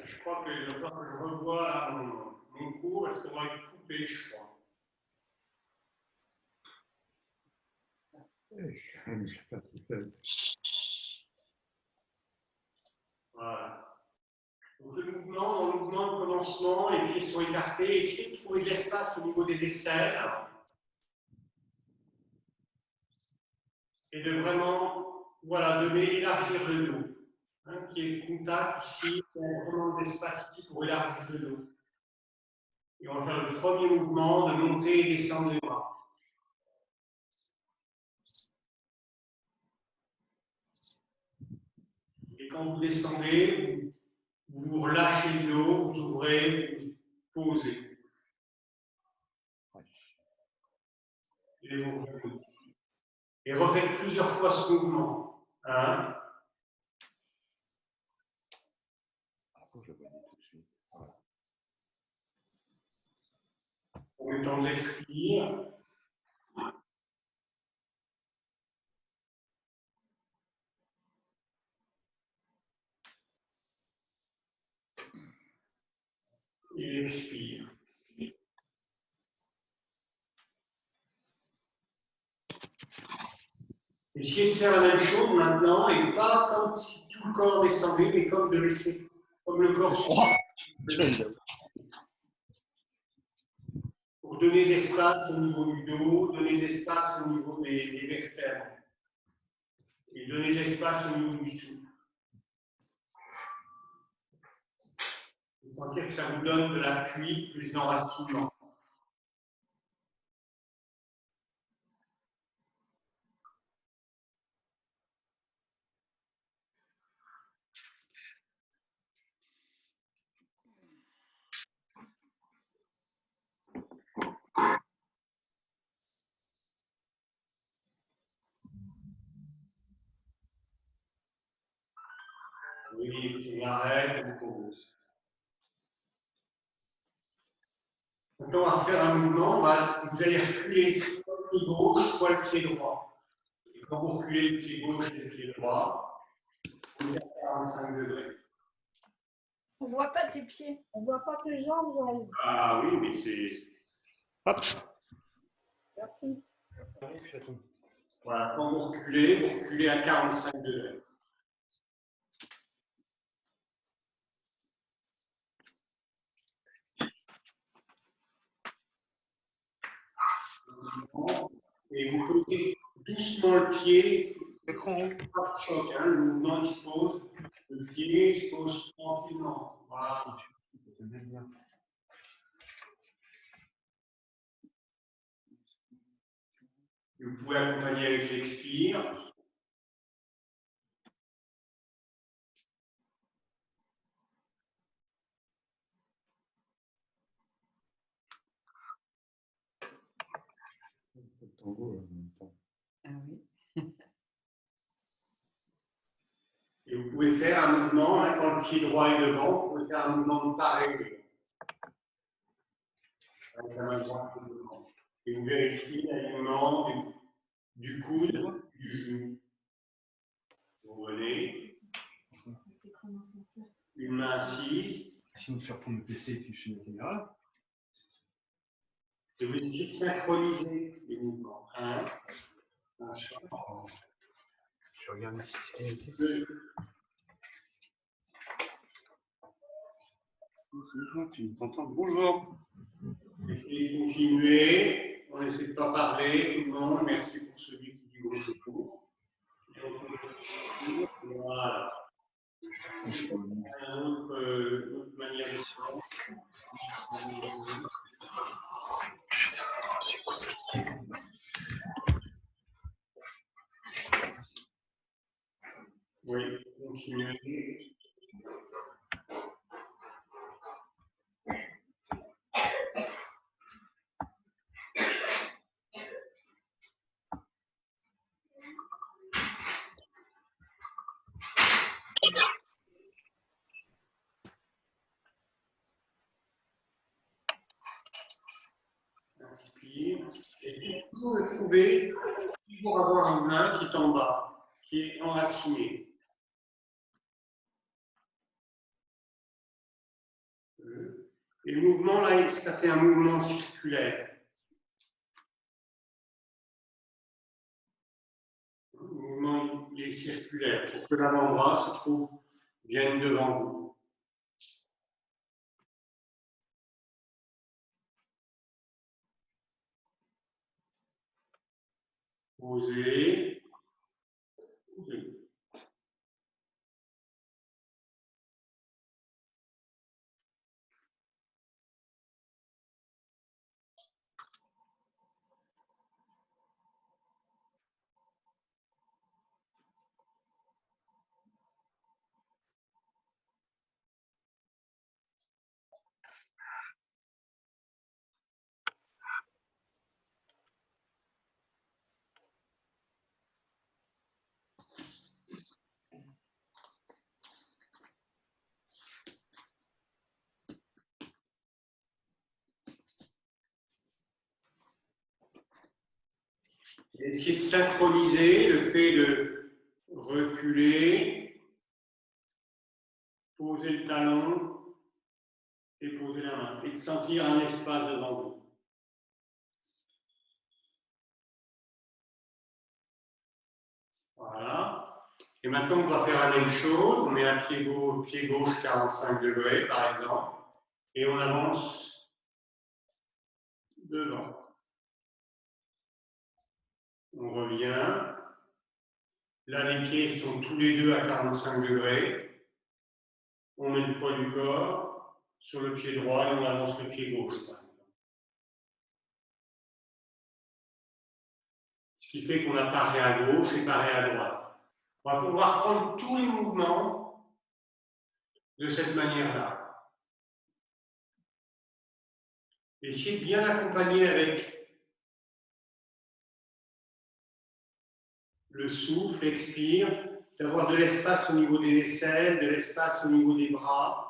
Je crois qu'il va falloir que je revoie mon cours parce qu'on va être coupé, je crois. Voilà. Donc dans le mouvement de commencement, les pieds sont écartés. Essayez de trouver de l'espace au niveau des aisselles. Et de vraiment, voilà, de élargir le dos. Hein, qui est contact ici, il y a vraiment de l'espace ici pour élargir le dos. Et on va faire le premier mouvement de monter et descendre les bras. Et quand vous descendez, vous relâchez le dos, vous ouvrez, vous posez. Et vous revenez. Et refaites plusieurs fois ce mouvement. Hein? En mettant de l'expire. Et l'expire. Essayez de faire la même chose maintenant, et pas comme si tout le corps descendait, mais comme de laisser, comme le corps froid. Pour donner de l'espace au niveau du dos, donner de l'espace au niveau des vertèbres, et donner de l'espace au niveau du souffle. Vous sentir que ça vous donne de l'appui, plus d'enracinement. Oui, on arrête, on pose. Maintenant, on va faire un mouvement, vous allez reculer soit le pied gauche, soit le pied droit. Et quand vous reculez le pied gauche et le pied droit, vous mettez à 45 degrés. On ne voit pas tes pieds, on ne voit pas tes jambes, Joël. Ah oui, mais c'est... Hop. Merci. Voilà, quand vous reculez à 45 degrés. Et vous posez doucement le pied. Pas de choc, hein, le mouvement il se pose. Le pied se pose tranquillement. Voilà. Vous pouvez accompagner avec l'expire. Ah oui. Et vous pouvez faire un mouvement, hein, quand le pied droit est devant, vous pouvez faire un mouvement de pareil. Avec la main droite devant. Et vous vérifiez l'alignement du coude, du genou. Vous venez. Une main assise. Si on se retourne le PC et puis je suis une caméra. Et vous essayez de synchroniser les mouvements. Un chat. Je regarde ici ce qui a été. Tu t'entends? Bonjour. Essayez de continuer. On n'essaie de pas parler, tout le monde. Merci pour celui qui dit bonjour. Voilà. Une autre manière de faire. Oui, continuez. Inspire. Et surtout, le trouver pour avoir une main qui est en bas, qui est enracinée. Et le mouvement, là, ça fait un mouvement circulaire. Le mouvement il est circulaire pour que l'avant-bras se trouve bien devant vous. Posez. Posez. Essayez de synchroniser le fait de reculer, poser le talon et poser la main, et de sentir un espace devant vous. Voilà. Et maintenant, on va faire la même chose. On met un pied gauche 45 degrés, par exemple, et on avance devant. On revient. Là, les pieds sont tous les deux à 45 degrés. On met le poids du corps sur le pied droit et on avance le pied gauche, par exemple. Ce qui fait qu'on a paré à gauche et paré à droite. On va reprendre tous les mouvements de cette manière-là. Essayez de bien accompagner avec le souffle, expire, d'avoir de l'espace au niveau des aisselles, de l'espace au niveau des bras.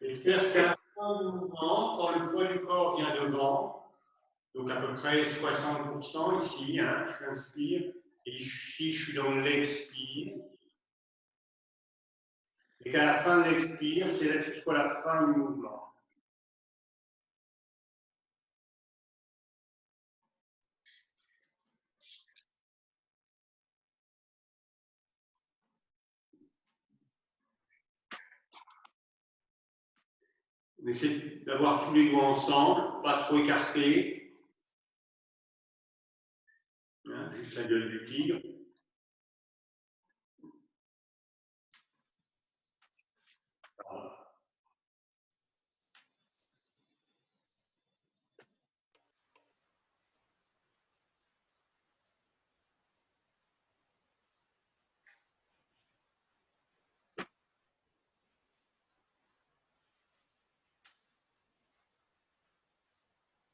Et faire qu'à la fin du mouvement, quand le poids du corps vient devant, donc à peu près 60% ici, hein, je inspire, et ici je suis dans l'expire, et qu'à la fin de l'expire, c'est soit la fin du mouvement. On essaie d'avoir tous les doigts ensemble, pas trop écartés, hein, juste la gueule du tigre. Voilà.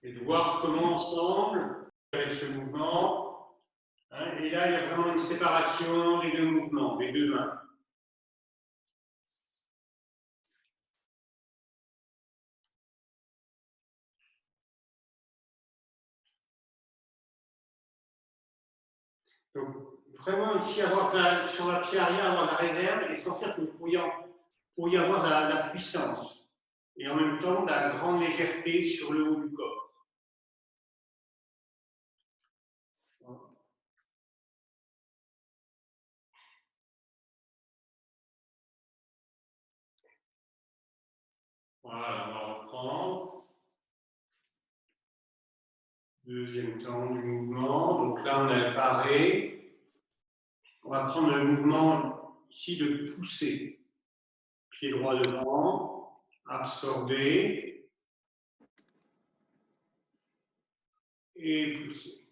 Et de voir comment ensemble, avec ce mouvement, hein, et là il y a vraiment une séparation des deux mouvements, des deux mains. Donc vraiment ici avoir sur la pied arrière avoir la réserve et sentir que vous pourriez avoir de la puissance et en même temps de la grande légèreté sur le haut du corps. Voilà, on va reprendre. Deuxième temps du mouvement. Donc là, on a paré. On va prendre le mouvement ici de pousser. Pied droit devant, absorber et pousser.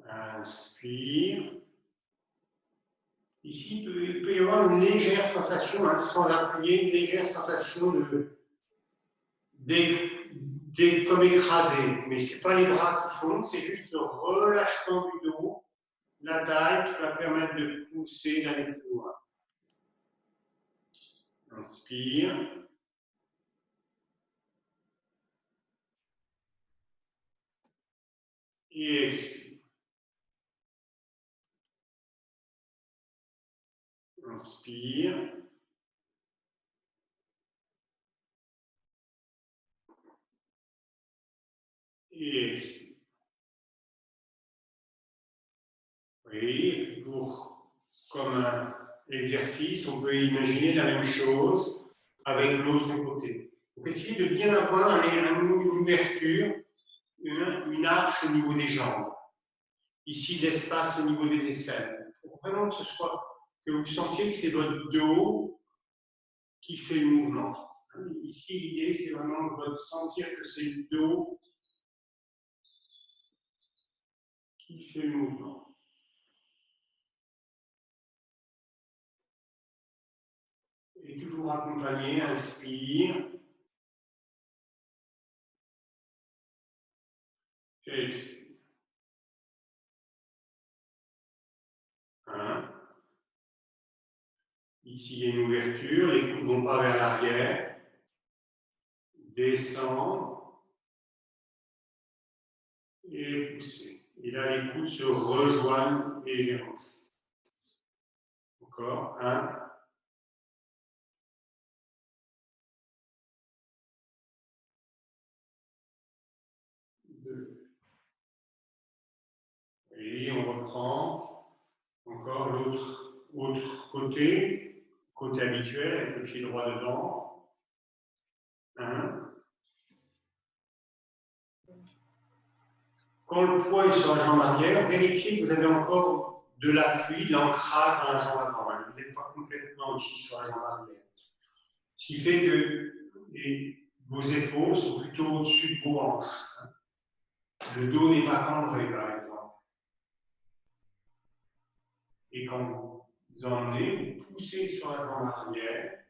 Inspire. Ici, il peut y avoir une légère sensation, hein, sans appuyer, une légère sensation comme écrasé. Mais ce n'est pas les bras qui font, c'est juste le relâchement du dos, la taille qui va permettre de pousser, d'aller plus loin. Inspire. Et expire. Inspire. Et expire. Oui, comme un exercice, on peut imaginer la même chose avec l'autre côté. Donc, essayez de bien avoir une ouverture, une arche au niveau des jambes. Ici, l'espace au niveau des aisselles. Pour vraiment que vous sentiez que c'est votre dos qui fait le mouvement. Ici, l'idée, c'est vraiment de sentir que c'est le dos qui fait le mouvement. Et toujours accompagné, inspire. Expire. 1. Ici, il y a une ouverture, les coudes ne vont pas vers l'arrière. Descendre. Et pousser. Et là, les coudes se rejoignent légèrement. Encore. 1. 2. Et on reprend. Encore l'autre côté habituel avec le pied droit dedans. 1. Quand le poids est sur la jambe arrière, vérifiez que vous avez encore de l'appui, de l'ancrage dans la jambe avant. Hein. Vous n'êtes pas complètement ici sur la jambe arrière. Ce qui fait que vos épaules sont plutôt au-dessus de vos hanches. Hein. Le dos n'est pas cambré, par exemple. Et quand vous emmenez, vous poussez sur la jambe arrière.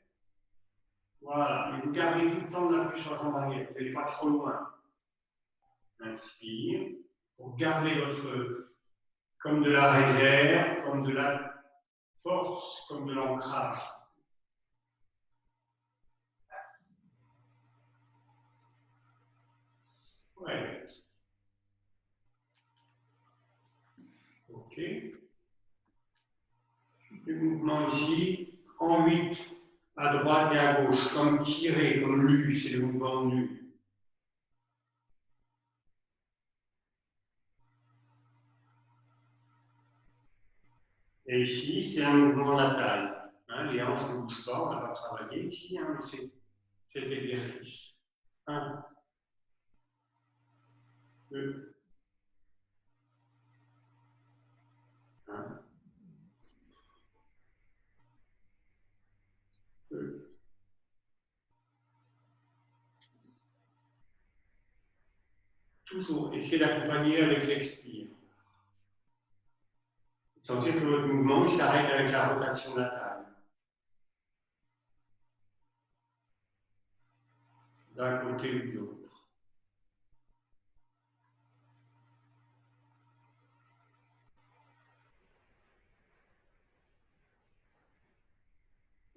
Voilà, mais vous gardez tout le temps de l'appui sur la jambe arrière. Vous n'allez pas trop loin. Inspire. Pour garder comme de la réserve, comme de la force, comme de l'ancrage. Ouais. Ok. Le mouvement ici, en 8, à droite et à gauche, comme tirer, comme lu, c'est le mouvement nu. Et ici, c'est un mouvement de la taille. Hein, les hanches ne bougent pas, on n'a pas travaillé ici, hein, mais c'est cet exercice. 1, 2, 1, 2. Toujours, essayez d'accompagner avec l'expire. Sentir que votre mouvement s'arrête avec la rotation de la taille. D'un côté ou de l'autre.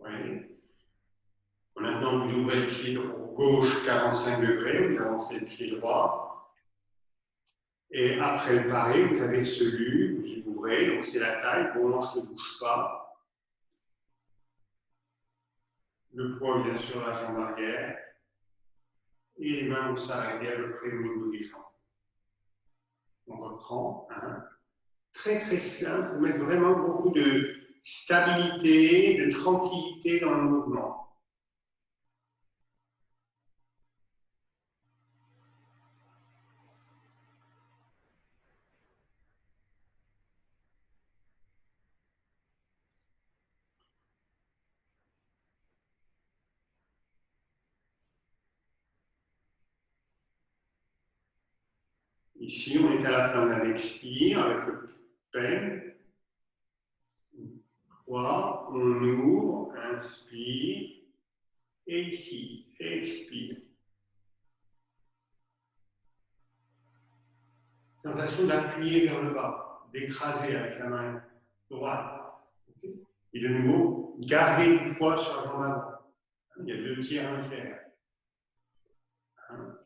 Oui. Maintenant, vous ouvrez le pied gauche 45 degrés, vous avancez le pied droit. Et après le paré, vous avez celui, vous ouvrez, donc c'est la taille, vos hanches ne bougent pas. Le poids vient sur la jambe arrière. Et les mains vont s'arrêter à peu près au niveau des jambes. On reprend. Hein. Très très simple, pour mettre vraiment beaucoup de stabilité, de tranquillité dans le mouvement. Ici, on est à la fin d'un expire avec le peine. 3, on ouvre, inspire, et ici, expire. Sensation d'appuyer vers le bas, d'écraser avec la main droite. Et de nouveau, garder le poids sur la jambe avant. Il y a 2 tiers, 1 tiers. 1.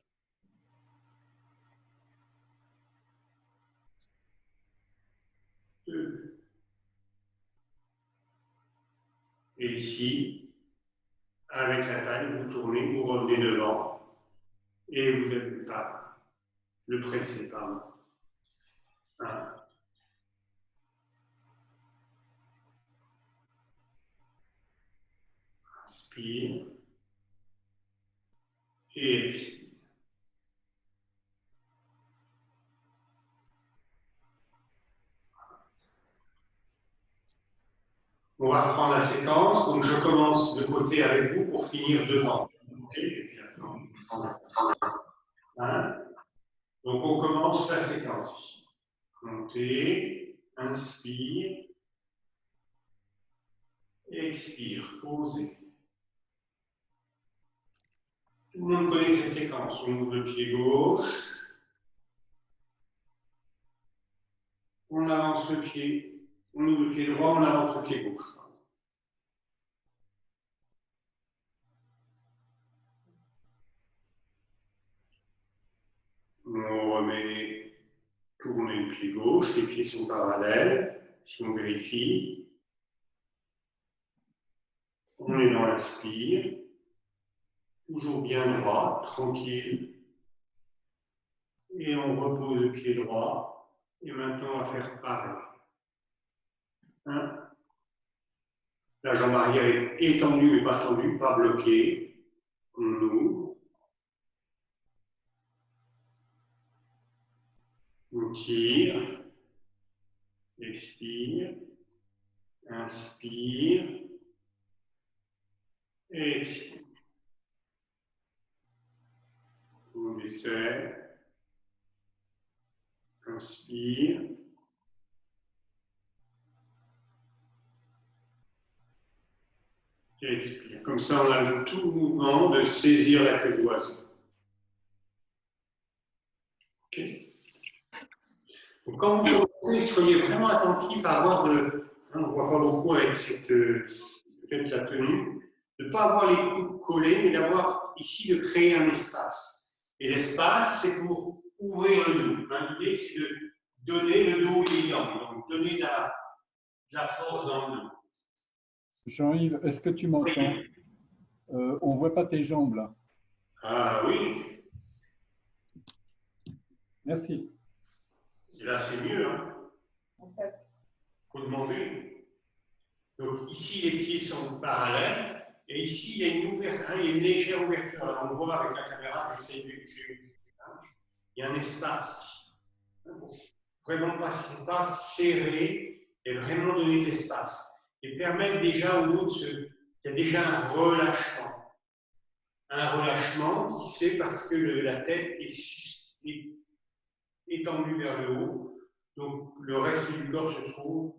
Et ici, avec la taille, vous tournez, vous revenez devant et vous êtes pas le presser, pardon. Inspire et expire. On va reprendre la séquence, donc je commence de côté avec vous pour finir devant. Okay. Et puis attends. Donc on commence la séquence ici. Montez, inspire, expire, posez. Tout le monde connaît cette séquence. On ouvre le pied gauche, on avance le pied, on ouvre le pied droit, on avance le pied gauche. On remet, tourner le pied gauche, les pieds sont parallèles, si on vérifie. On est dans l'inspire, toujours bien droit, tranquille. Et on repose le pied droit. Et maintenant, on va faire pareil. La jambe arrière est étendue mais pas tendue, pas bloquée. On ouvre. On tire. Expire. Inspire. Et expire. On essaie. Inspire. Et expire. Comme ça, on a le tout mouvement de saisir la queue d'oiseau. Ok. Donc, quand vous commencez, soyez vraiment attentifs à avoir de. On ne voit pas beaucoup avec cette, peut-être la tenue, de ne pas avoir les coudes collés, mais d'avoir ici de créer un espace. Et l'espace, c'est pour ouvrir le dos. L'idée, c'est de donner le dos évident, donc donner de la force dans le dos. Jean-Yves, est-ce que tu m'entends? On ne voit pas tes jambes là. Ah oui. Merci. Et là, c'est mieux. Il faut demander. Donc ici, les pieds sont parallèles. Et ici, il y a une ouverture, il y a une légère ouverture. Alors, on voit avec la caméra, il y a un espace ici. Vraiment pas serré et vraiment donner de l'espace. Et permettre déjà au dos il y a déjà un relâchement. Un relâchement qui se fait parce que la tête est étendue vers le haut. Donc le reste du corps se trouve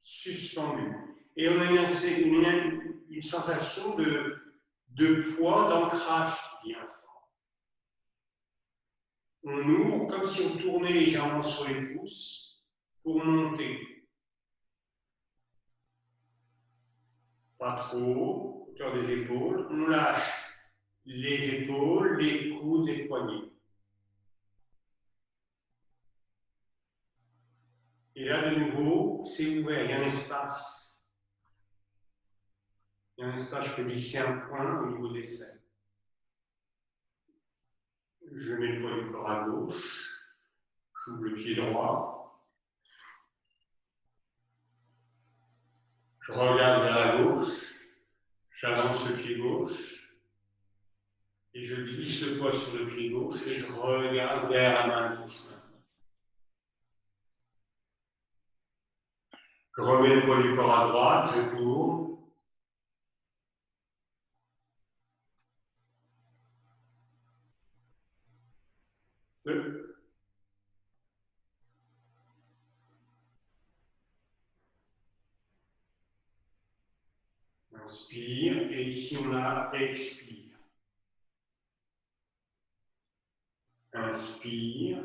suspendu. Et on a une sensation de poids, d'ancrage qui vient. On ouvre comme si on tournait légèrement sur les pouces pour monter. Pas trop, hauteur des épaules. On lâche les épaules, les coudes, les poignets. Et là, de nouveau, c'est ouvert, il y a un espace. Il y a un espace, je peux glisser un point au niveau des selles. Je mets le poids du corps à gauche. J'ouvre le pied droit. Je regarde vers la gauche. J'avance le pied gauche. Et je glisse le poids sur le pied gauche et je regarde vers la main gauche. Je remets le poids du corps à droite, je tourne. Inspire, et ici on a expire. Inspire.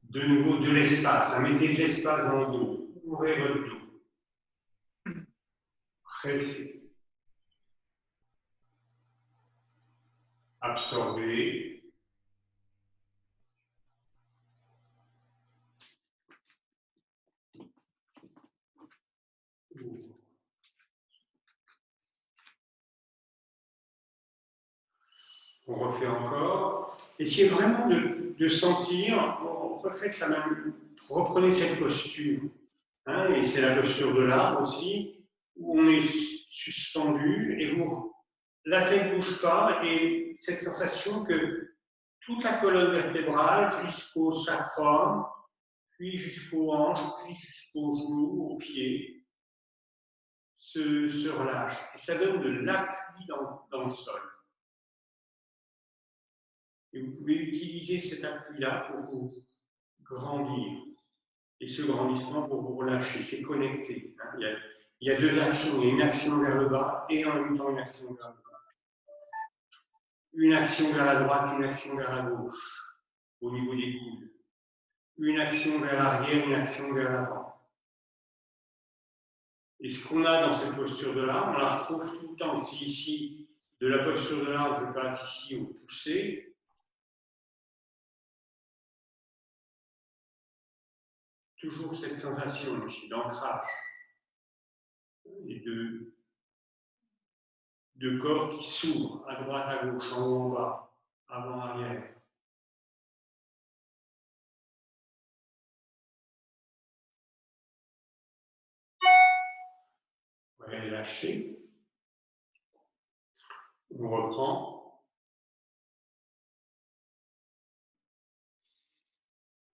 De nouveau de l'espace. Mettez de l'espace dans le dos. Ouvrez votre dos. Pressez. Absorbez. Ouvrez. On refait encore. Essayez vraiment de sentir, refaites la même, reprenez cette posture. Hein, et c'est la posture de l'arbre aussi, où on est suspendu et la tête ne bouge pas, et cette sensation que toute la colonne vertébrale jusqu'au sacrum, puis jusqu'aux hanches, puis jusqu'aux genoux, aux pieds, se relâche. Et ça donne de l'appui dans le sol. Et vous pouvez utiliser cet appui-là pour vous grandir. Et ce grandissement pour vous relâcher, c'est connecté. Hein. Il y a deux actions. Il y a une action vers le bas et en même temps une action vers le bas. Une action vers la droite, une action vers la gauche, au niveau des coudes. Une action vers l'arrière, une action vers l'avant. Et ce qu'on a dans cette posture de l'arbre, on la retrouve tout le temps. Si ici, de la posture de l'arbre, je passe ici au poussé, toujours cette sensation ici d'ancrage et de corps qui s'ouvre à droite, à gauche, en haut, en bas, avant, arrière. On va les lâcher. On reprend.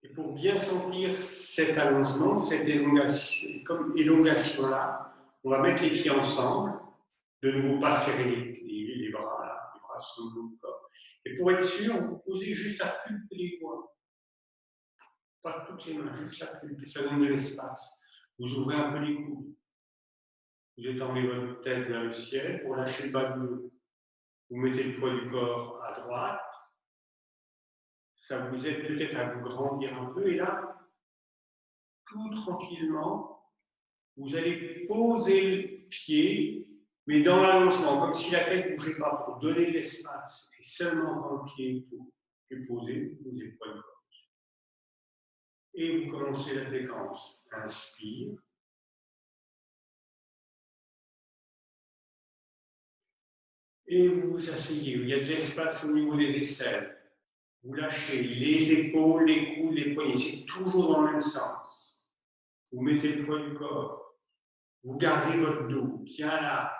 Et pour bien sentir cet allongement, cette élongation-là, on va mettre les pieds ensemble, de nouveau pas serrer les bras, là, les bras sur le corps. Et pour être sûr, vous posez juste la pulpe des doigts. Pas toutes les mains, juste la pulpe, et ça donne de l'espace. Vous ouvrez un peu les coudes. Vous étendez votre tête vers le ciel pour lâcher le bas du dos. Vous mettez le poids du corps à droite. Ça vous aide peut-être à vous grandir un peu. Et là, tout tranquillement, vous allez poser le pied, mais dans l'allongement, comme si la tête ne bougeait pas, pour donner de l'espace. Et seulement quand le pied est posé, vous posez le poids du corps. Et vous commencez la séquence. Inspire. Et vous vous asseyez. Il y a de l'espace au niveau des aisselles. Vous lâchez les épaules, les coudes, les poignets. C'est toujours dans le même sens. Vous mettez le poids du corps. Vous gardez votre dos bien large.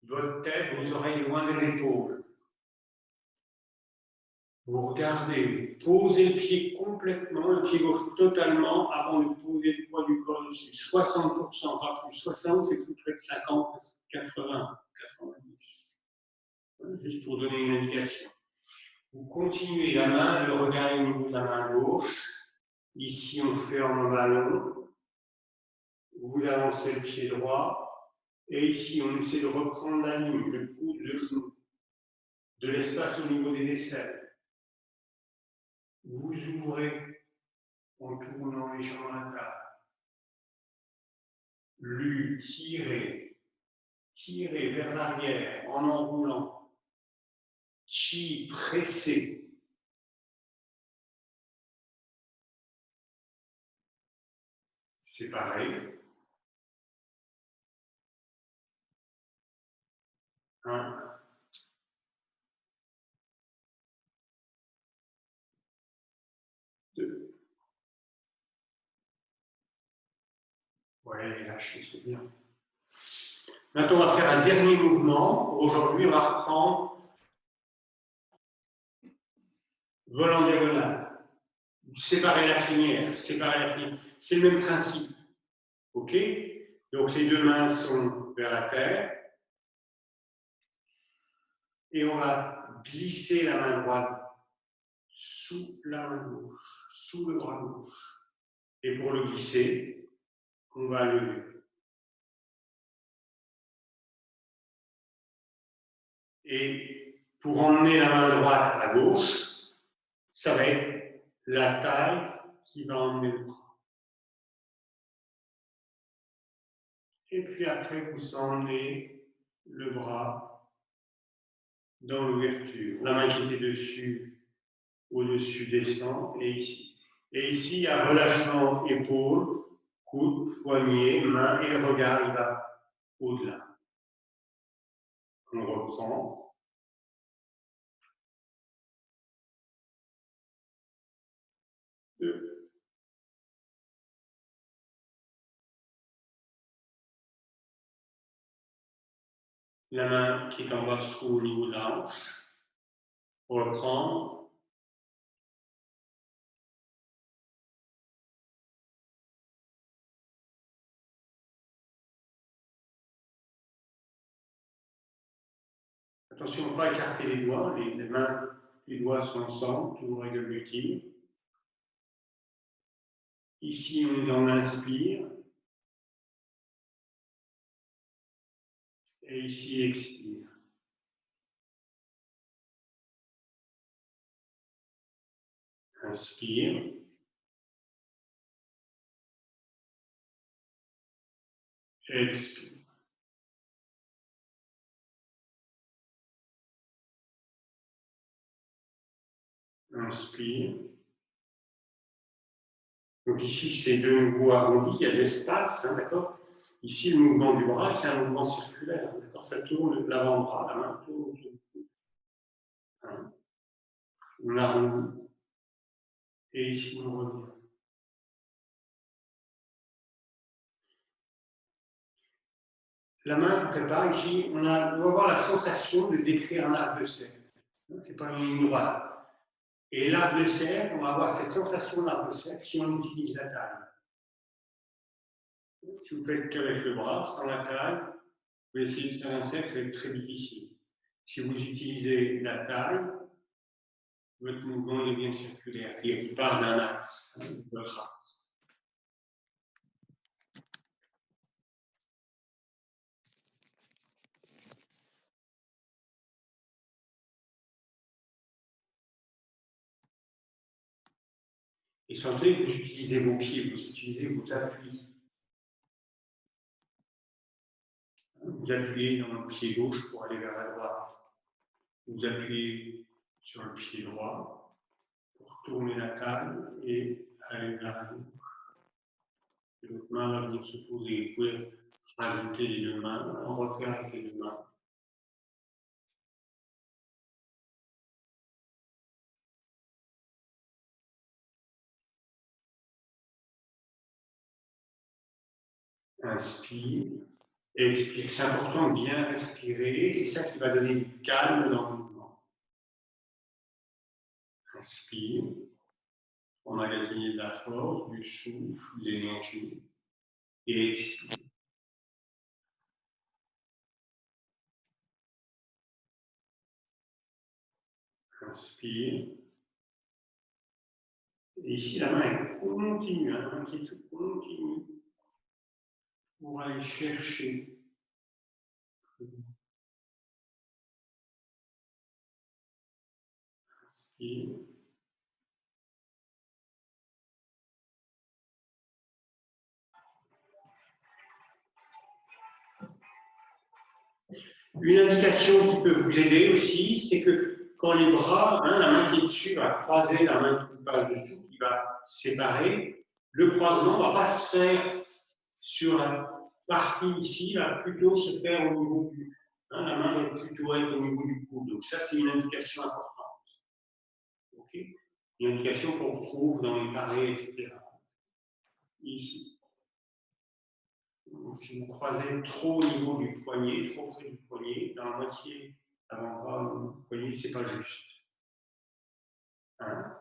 Votre tête, vos oreilles loin des épaules. Vous regardez. Posez le pied complètement, le pied gauche totalement avant de poser le poids du corps dessus. 60%, pas plus. 60, c'est plus près de 50, 80, 90. Juste pour donner une indication. Vous continuez la main, le regard au niveau de la main gauche. Ici, on fait en ballon. Vous avancez le pied droit. Et ici, on essaie de reprendre la ligne, le coude, le genou. De l'espace au niveau des aisselles. Vous ouvrez en tournant les jambes à la table. Tirez vers l'arrière en enroulant. Chi, pressez. C'est pareil. 1. 2. Ouais, lâchez, c'est bien. Maintenant, on va faire un dernier mouvement. Aujourd'hui, on va reprendre vol en diagonale. Séparer la crinière, C'est le même principe. OK? Donc, les deux mains sont vers la terre. Et on va glisser la main droite sous la main gauche, sous le bras gauche. Et pour le glisser, on va lever. Et pour emmener la main droite à gauche, ça va être la taille qui va emmener le bras. Et puis après, vous emmenez le bras dans l'ouverture. La main qui était dessus, au-dessus descend, et ici. Et ici, il y a relâchement épaule, coude, poignet, main, et le regard, il va au-delà. On reprend. La main qui est en bas se trouve au niveau de la hanche. Reprendre. Attention à ne pas écarter les doigts. Les doigts sont ensemble, toujours avec l'objectif. Ici, on inspire. Et ici, expire. Inspire. Expire. Inspire. Donc ici, c'est de nouveau arrondi, il y a de l'espace, hein, d'accord? Ici, le mouvement du bras, c'est un mouvement circulaire, d'accord? Ça tourne l'avant-bras, la main tourne autour du cou. Hein? On arrondit. Et ici, on revient. La main qu'on prépare ici, on va avoir la sensation de décrire un arc de cercle. Ce n'est pas une ligne droite. Et l'arc de cercle, on va avoir cette sensation d'arc de cercle si on utilise la taille. Si vous faites qu'avec le bras, sans la taille, vous essayez de faire un cercle, ça va être très difficile. Si vous utilisez la taille, votre mouvement est bien circulaire, c'est-à-dire qu'il part d'un axe, de votre axe. Et sentez que vous utilisez vos pieds, vous utilisez vos appuis. Vous appuyez dans le pied gauche pour aller vers la droite. Vous appuyez sur le pied droit pour tourner la taille et aller vers la gauche. Et votre main va venir se poser. Vous pouvez rajouter les deux mains, on va faire avec les deux mains. Inspire, expire. C'est important de bien respirer, c'est ça qui va donner du calme dans le mouvement. Inspire, emmagasiner de la force, du souffle, de l'énergie, et expire. Inspire. Et ici, la main est continue, la main qui est continue pour aller chercher. Inspire. Une indication qui peut vous aider aussi, c'est que quand les bras, la main qui est dessus va croiser la main qui passe dessous, qui va séparer, le croisement ne va pas se faire sur la partie ici, va plutôt se faire au niveau du... la main va plutôt être au niveau du coude. Donc ça, c'est une indication importante. Okay, une indication qu'on retrouve dans les parés, etc. Ici. Donc, si vous croisez trop au niveau du poignet, trop près du poignet, dans la moitié avant-bras, le poignet, c'est pas juste. Hein?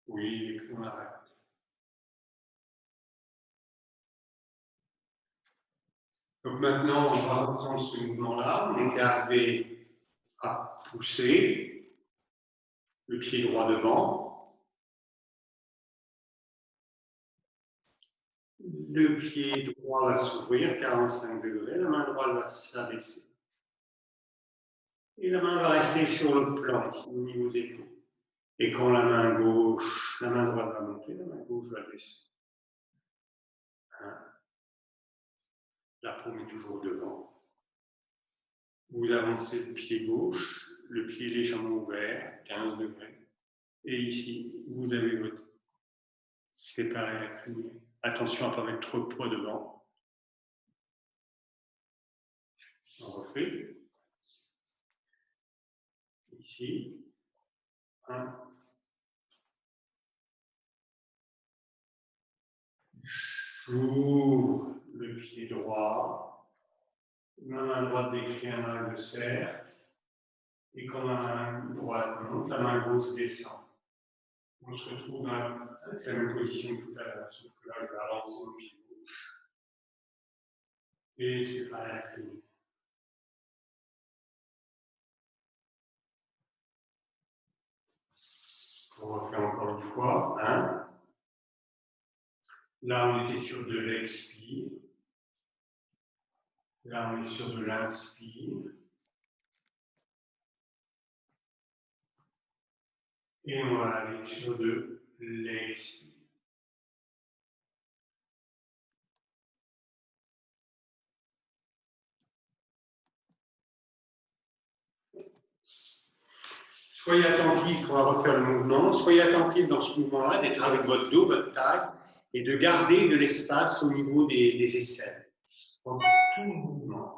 Oui, et puis on arrête. Donc maintenant, on va reprendre ce mouvement-là. On est arrivé à pousser le pied droit devant. Le pied droit va s'ouvrir 45 degrés, la main droite va s'abaisser. Et la main va rester sur le plan, au niveau des dos. Et quand la main droite va monter, la main gauche va descendre. Hein? La paume est toujours devant. Vous avancez le pied gauche, le pied légèrement ouvert, 15 degrés. Et ici, vous avez votre séparé la crinière. Attention à ne pas mettre trop de poids devant. On refait. Ici. 1. J'ouvre le pied droit. Ma main droite décrit la main le serre. Et quand la main droite monte, la main gauche descend. On se retrouve dans la même position que tout à l'heure, sauf que là, je vais avancer le pied gauche. Et c'est pas la crinière. On refait encore une fois. 1. Là, on était sur de l'expire. Là, on est sur de l'inspire. Et on va aller sur de l'expire. Soyez attentifs, on va refaire le mouvement. Soyez attentifs dans ce mouvement-là, d'être avec votre dos, votre taille, et de garder de l'espace au niveau des aisselles. Donc, tout le mouvement.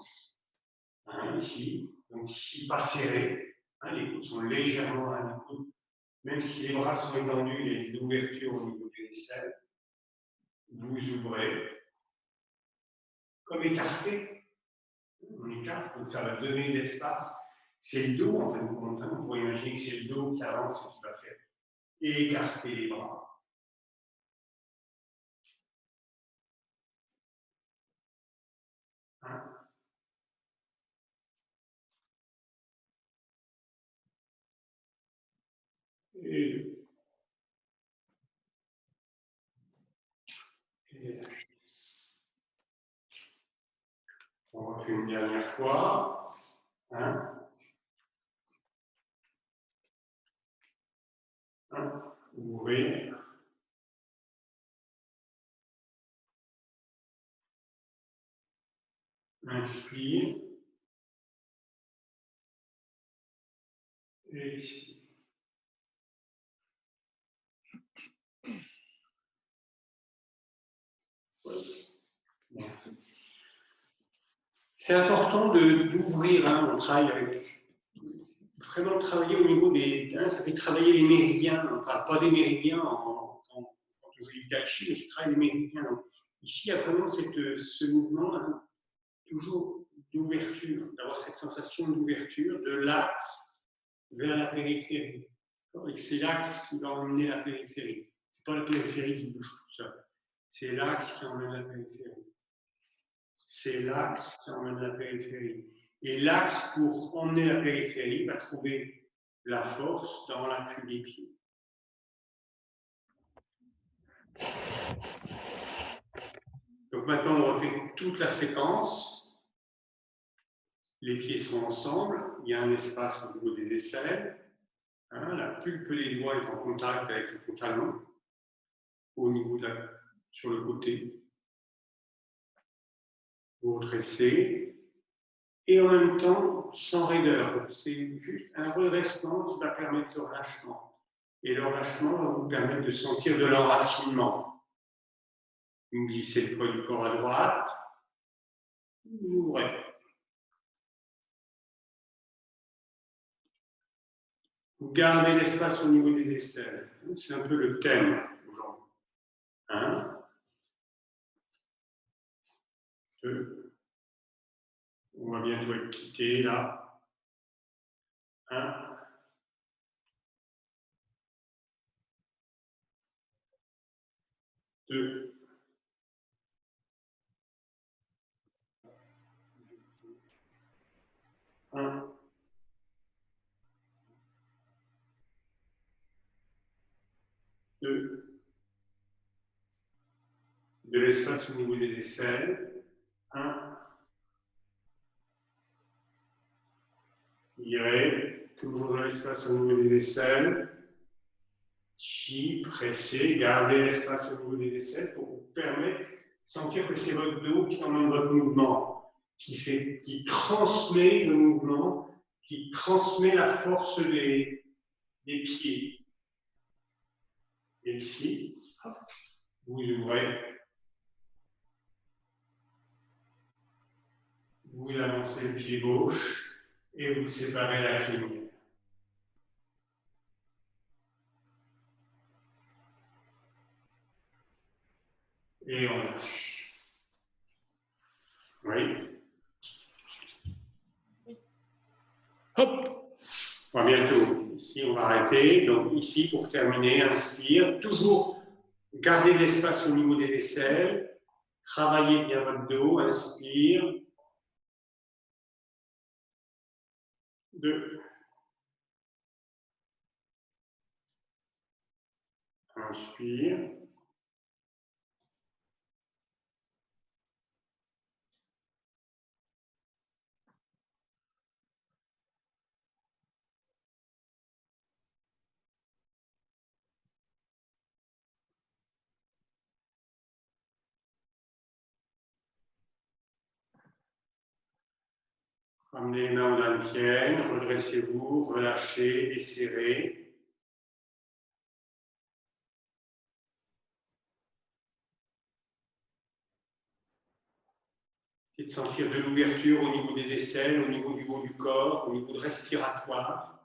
Ici, donc ici, pas serré. Les coudes sont légèrement à l'écoute. Même si les bras sont étendus, il y a une ouverture au niveau des aisselles. Vous ouvrez. Comme écarté. On écarte, donc ça va donner de l'espace. C'est le dos, en fin de compte. On pourrait imaginer que c'est le dos qui avance et qui va faire écarter les bras. Et on refait une dernière fois. Ouvrez. Inspire. Et expire. Merci. C'est important d'ouvrir, on travaille avec, vraiment travailler au niveau des, ça fait travailler les méridiens, on ne parle pas des méridiens quand on fait du tai chi, mais c'est travailler les méridiens. Donc, ici, il y a vraiment ce mouvement, toujours d'ouverture, d'avoir cette sensation d'ouverture de l'axe vers la périphérie. Et c'est l'axe qui va emmener la périphérie. Ce n'est pas la périphérie qui bouge tout seul, c'est l'axe qui emmène la périphérie. C'est l'axe qui emmène la périphérie. Et l'axe, pour emmener la périphérie, va trouver la force dans l'appui des pieds. Donc maintenant, on refait toute la séquence. Les pieds sont ensemble. Il y a un espace au niveau des aisselles. La pulpe des doigts est en contact avec le pantalon, au niveau sur le côté. Vous redressez. Et en même temps, sans raideur. C'est juste un redressement qui va permettre le relâchement. Et le relâchement va vous permettre de sentir de l'enracinement. Vous glissez le poids du corps à droite. Vous ouvrez. Vous gardez l'espace au niveau des aisselles. C'est un peu le thème aujourd'hui. 1, 2. On va bientôt être quitté là. 1. 2. 1. 2. De l'espace au niveau des aisselles. 1. Tirez. Toujours de l'espace au niveau des aisselles. Chi, pressez. Gardez l'espace au niveau des aisselles pour vous permettre de sentir que c'est votre dos qui emmène votre mouvement, qui transmet le mouvement, qui transmet la force des pieds. Et ici, vous ouvrez, vous avancez le pied gauche et vous séparez la crinière. Et on lâche. Oui. Hop. On va bientôt. Ici, on va arrêter. Donc ici, pour terminer, inspire. Toujours garder de l'espace au niveau des aisselles. Travaillez bien votre dos. Inspire. 2. Inspire. Ramenez les mains aux dantiennes, redressez-vous, relâchez, desserrez. Et de sentir de l'ouverture au niveau des aisselles, au niveau du haut du corps, au niveau de respiratoire.